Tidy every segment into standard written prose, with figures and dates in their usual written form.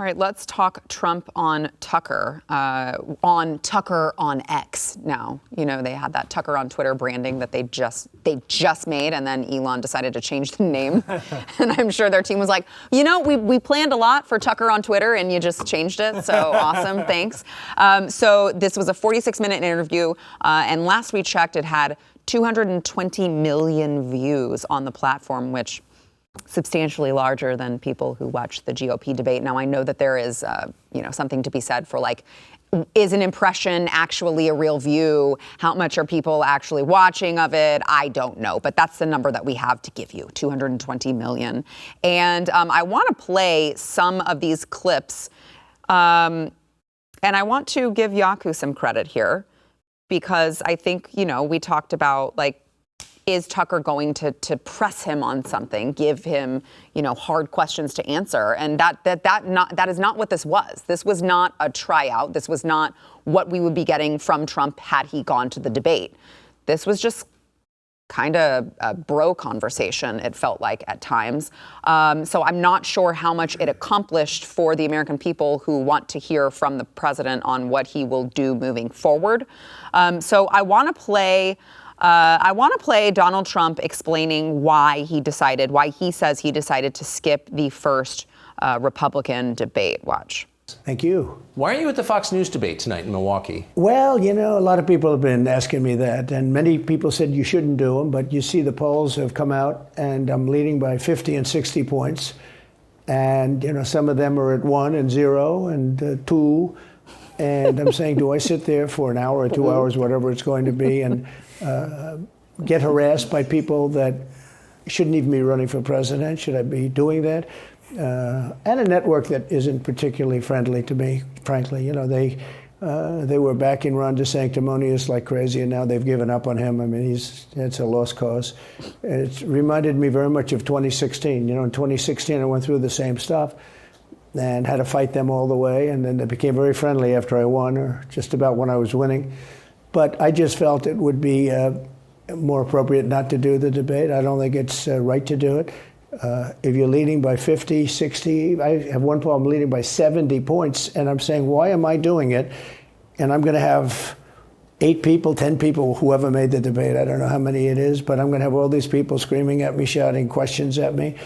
All right, let's talk Trump on Tucker on X now. You know, they had that Tucker on Twitter branding that they just made, and then Elon decided to change the name. And I'm sure their team was like, you know, we planned a lot for Tucker on Twitter, and you just changed it. So awesome, thanks. So this was a 46-minute interview, and last we checked, it had 220 million views on the platform, which substantially larger than people who watch the GOP debate. Now, I know that there is, something to be said for, like, is an impression actually a real view? How much are people actually watching of it? I don't know, but that's the number that we have to give you, 220 million. And I want to play some of these clips, and I want to give Yaku some credit here, because I think, we talked about, like, is Tucker going to press him on something, give him, hard questions to answer? And that is not what this was. This was not a tryout. This was not what we would be getting from Trump had he gone to the debate. This was just kind of a bro conversation, it felt like at times. So I'm not sure how much it accomplished for the American people who want to hear from the president on what he will do moving forward. So I want to play Donald Trump explaining why he says he decided to skip the first Republican debate. Watch. Thank you. Why aren't you at the Fox News debate tonight in Milwaukee? Well, a lot of people have been asking me that, and many people said you shouldn't do them, but you see the polls have come out, and I'm leading by 50 and 60 points. And, some of them are at 1 and 0 and 2. And I'm saying, do I sit there for an hour or 2 hours, whatever it's going to be, and get harassed by people that shouldn't even be running for president? Should I be doing that? And a network that isn't particularly friendly to me, frankly. They were backing Ron DeSanctimonious like crazy, and now they've given up on him. I mean, it's a lost cause. It reminded me very much of 2016. In 2016, I went through the same stuff and had to fight them all the way, and then they became very friendly after I won, or just about when I was winning. But I just felt it would be more appropriate not to do the debate. I don't think it's right to do it. If you're leading by 50, 60, I have one problem leading by 70 points, and I'm saying, why am I doing it? And I'm going to have 8 people, 10 people, whoever made the debate, I don't know how many it is, but I'm going to have all these people screaming at me, shouting questions at me,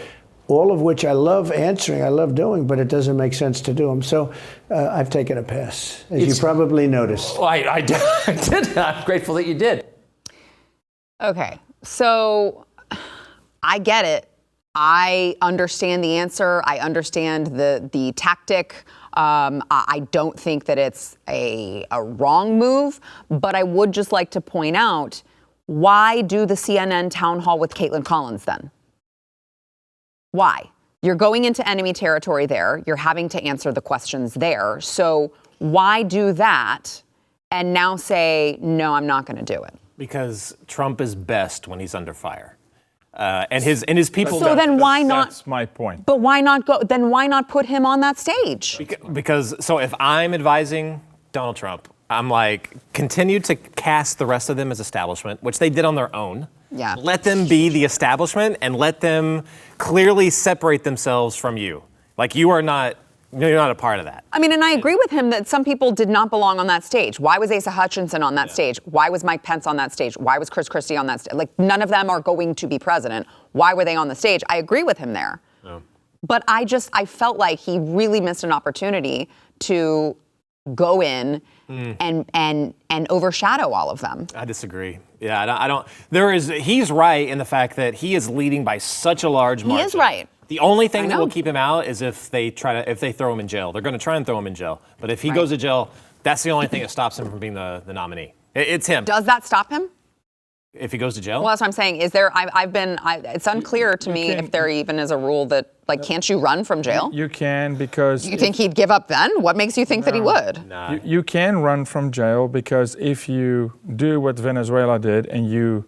all of which I love answering, I love doing, but it doesn't make sense to do them. So I've taken a pass, as you probably noticed. Well, I did. I'm grateful that you did. Okay, so I get it. I understand the answer. I understand the tactic. I don't think that it's a wrong move, but I would just like to point out, why do the CNN town hall with Caitlin Collins then? Why? You're going into enemy territory there. You're having to answer the questions there. So why do that and now say, no, I'm not going to do it? Because Trump is best when he's under fire. And his people. So then why not? That's my point. But why not go? Then why not put him on that stage? Because if I'm advising Donald Trump, I'm like, continue to cast the rest of them as establishment, which they did on their own. Yeah. Let them be the establishment and let them clearly separate themselves from you. Like, you're not a part of that. I mean, and I agree with him that some people did not belong on that stage. Why was Asa Hutchinson on that stage? Why was Mike Pence on that stage? Why was Chris Christie on that stage? Like, none of them are going to be president. Why were they on the stage? I agree with him there. No. But I felt like he really missed an opportunity to go in and overshadow all of them. I disagree. Yeah, I don't. He's right in the fact that he is leading by such a large margin. He is right. The only thing that will keep him out is if they throw him in jail. They're going to try and throw him in jail. But if he goes to jail, that's the only thing that stops him from being the nominee. It's him. Does that stop him? If he goes to jail? Well, that's what I'm saying. Is there? It's unclear to me if there even is a rule that, like, can't you run from jail? You can, because... You think he'd give up then? What makes you think that he would? No. You can run from jail, because if you do what Venezuela did and you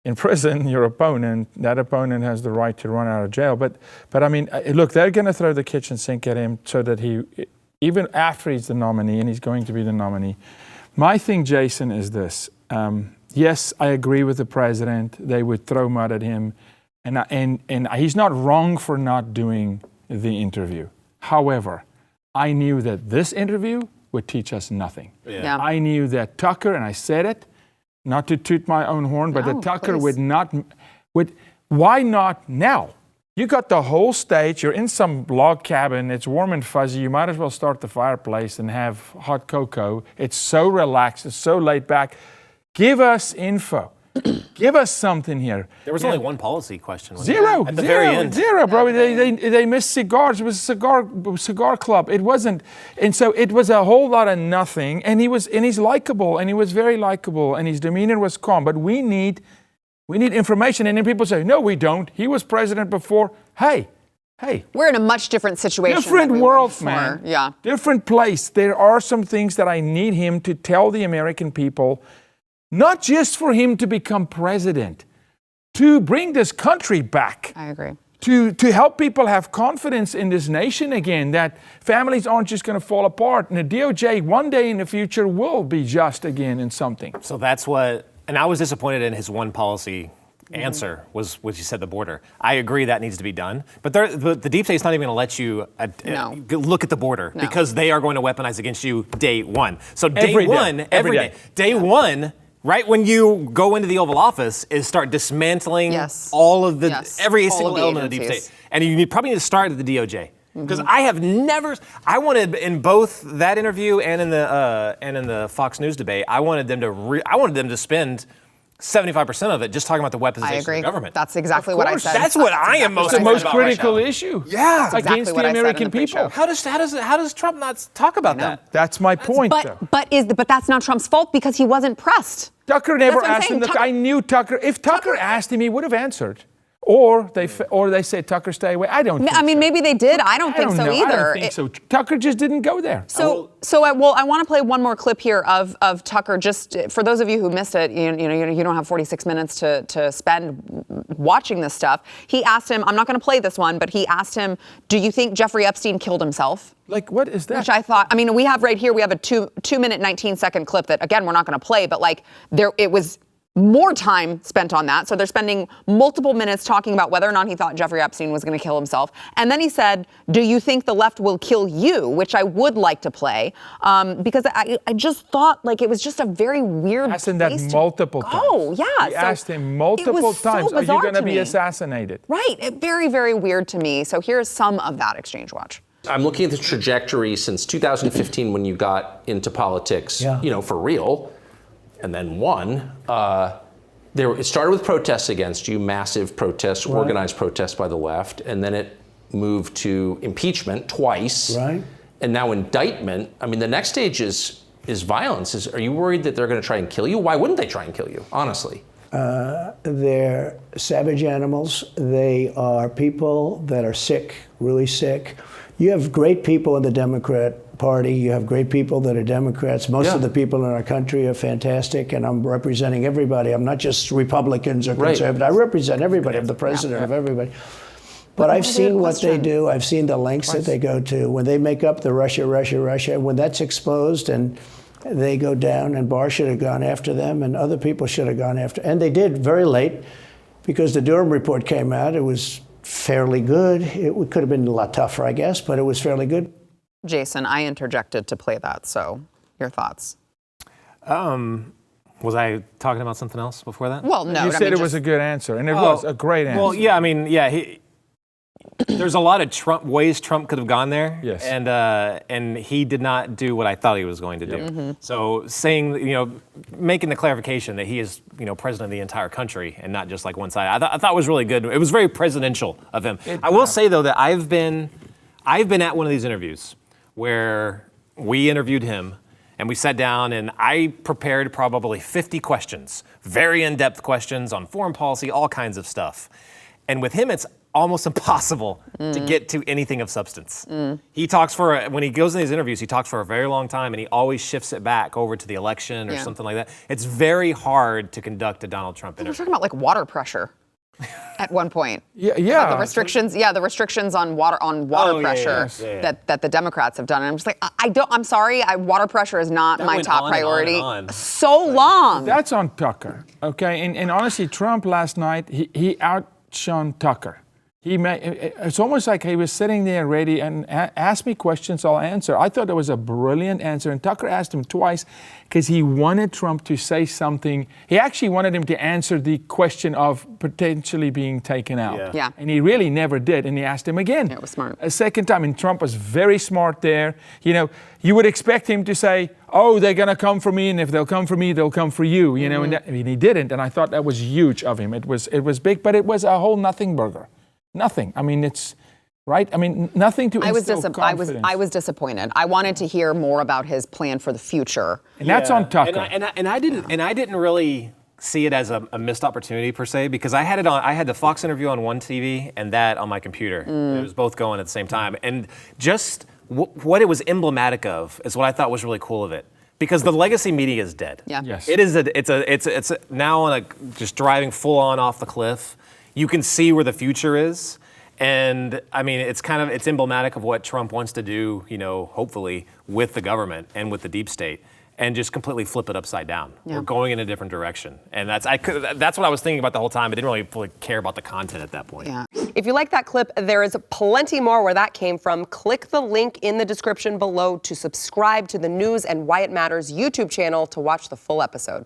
imprison your opponent, that opponent has the right to run out of jail. But I mean, look, they're going to throw the kitchen sink at him so that he, even after he's the nominee, and he's going to be the nominee. My thing, Jason, is this. Yes, I agree with the president. They would throw mud at him. And he's not wrong for not doing the interview. However, I knew that this interview would teach us nothing. Yeah. I knew that Tucker, and I said it, not to toot my own horn, but that Tucker why not now? You got the whole state, you're in some log cabin, it's warm and fuzzy, you might as well start the fireplace and have hot cocoa. It's so relaxed, it's so laid back. Give us info. Give us something here. There was only one policy question. Zero. At the very end. Zero, bro. They missed cigars. It was a cigar club. It wasn't. And so it was a whole lot of nothing. And he's likable, and he was very likable, and his demeanor was calm. But we need information. And then people say, no, we don't. He was president before. Hey. We're in a much different situation. Different world, man. Yeah. Different place. There are some things that I need him to tell the American people, not just for him to become president, to bring this country back. I agree. To help people have confidence in this nation again, that families aren't just going to fall apart. And the DOJ one day in the future will be just again in something. So that's what, and I was disappointed in his one policy answer was what you said, the border. I agree that needs to be done. But the deep state's not even going to let you look at the border because they are going to weaponize against you day one. So every day. Day one, right when you go into the Oval Office, is start dismantling all of every single element of the deep state. And you probably need to start at the DOJ. Because I wanted in both that interview and in the Fox News debate, I wanted them to spend 75% of it just talking about the weaponization of the government. That's exactly what I said. That's what I am most excited about. It's the most critical right issue. Yeah. Against the American people. How does Trump not talk about that? That's my point, though. But that's not Trump's fault because he wasn't pressed. Tucker never asked him. I knew Tucker. If Tucker asked him, he would have answered. Or they said, Tucker, stay away. I don't think so. Maybe they did. I don't think so either. I don't think so. Tucker just didn't go there. I want to play one more clip here of Tucker. Just for those of you who missed it, you don't have 46 minutes to spend watching this stuff. He asked him, I'm not going to play this one, but he asked him, do you think Jeffrey Epstein killed himself? Like, what is that? Which I thought, we have right here, we have a 2-minute, 19-second clip that, again, we're not going to play, but it was more time spent on that. So they're spending multiple minutes talking about whether or not he thought Jeffrey Epstein was going to kill himself. And then he said, do you think the left will kill you? Which I would like to play because I just thought it was just a very weird place. Asked him that multiple times. Oh, yeah. He asked him multiple times, are you going to be assassinated? Right. Very, very weird to me. So here's some of that exchange. Watch. I'm looking at the trajectory since 2015 when you got into politics, for real. And then won. It started with protests against you, massive protests, organized protests by the left, and then it moved to impeachment twice. Right. And now indictment. The next stage is violence. Are you worried that they're going to try and kill you? Why wouldn't they try and kill you, honestly? They're savage animals. They are people that are sick, really sick. You have great people in the Democrat Party. You have great people that are Democrats. Most of the people in our country are fantastic, and I'm representing everybody. I'm not just Republicans or conservatives. I represent everybody. I'm the president of everybody. But I've seen what they do. I've seen the lengths that they go to. When they make up the Russia, when that's exposed and they go down, and Barr should have gone after them, and other people should have gone after. And they did very late because the Durham report came out. It was fairly good. It could have been a lot tougher, I guess, but it was fairly good. Jason, I interjected to play that, so your thoughts? Was I talking about something else before that? Well, no. You said it was a good answer, and it was a great answer. Well, there's a lot of ways Trump could have gone there. Yes. And he did not do what I thought he was going to do. Mm-hmm. So saying, making the clarification that he is, president of the entire country and not just one side, I thought was really good. It was very presidential of him. I will say though that I've been at one of these interviews where we interviewed him and we sat down and I prepared probably 50 questions, very in-depth questions on foreign policy, all kinds of stuff. And with him, it's almost impossible to get to anything of substance. He talks when he goes in these interviews, he talks for a very long time and he always shifts it back over to the election or something like that. It's very hard to conduct a Donald Trump interview. We're talking about water pressure. At one point, the restrictions, the restrictions on water pressure that the Democrats have done, and I'm just I'm sorry, water pressure is not my top priority. So long. That's on Tucker, okay? And honestly, Trump last night he outshone Tucker. It's almost like he was sitting there ready and asked me questions, I'll answer. I thought it was a brilliant answer. And Tucker asked him twice because he wanted Trump to say something. He actually wanted him to answer the question of potentially being taken out. Yeah. And he really never did. And he asked him again. Yeah, it was smart. A second time. And Trump was very smart there. You know, you would expect him to say, oh, they're going to come for me. And if they'll come for me, they'll come for you. You know, and he didn't. And I thought that was huge of him. It was big, but it was a whole nothing burger. Nothing. I mean, it's right. I mean, nothing to instill confidence. I was disappointed. I wanted to hear more about his plan for the future. And that's on Tucker. And I didn't really see it as a missed opportunity per se, because I had it on. I had the Fox interview on one TV and that on my computer. It was both going at the same time, and just what it was emblematic of is what I thought was really cool of it. Because the legacy media is dead. Yeah. Yes. It's now on just driving full on off the cliff. You can see where the future is. And I mean, it's emblematic of what Trump wants to do, you know, hopefully with the government and with the deep state, and just completely flip it upside down. Yeah. We're going in a different direction. And that's what I was thinking about the whole time. I didn't really care about the content at that point. Yeah. If you like that clip, there is plenty more where that came from. Click the link in the description below to subscribe to the News and Why It Matters YouTube channel to watch the full episode.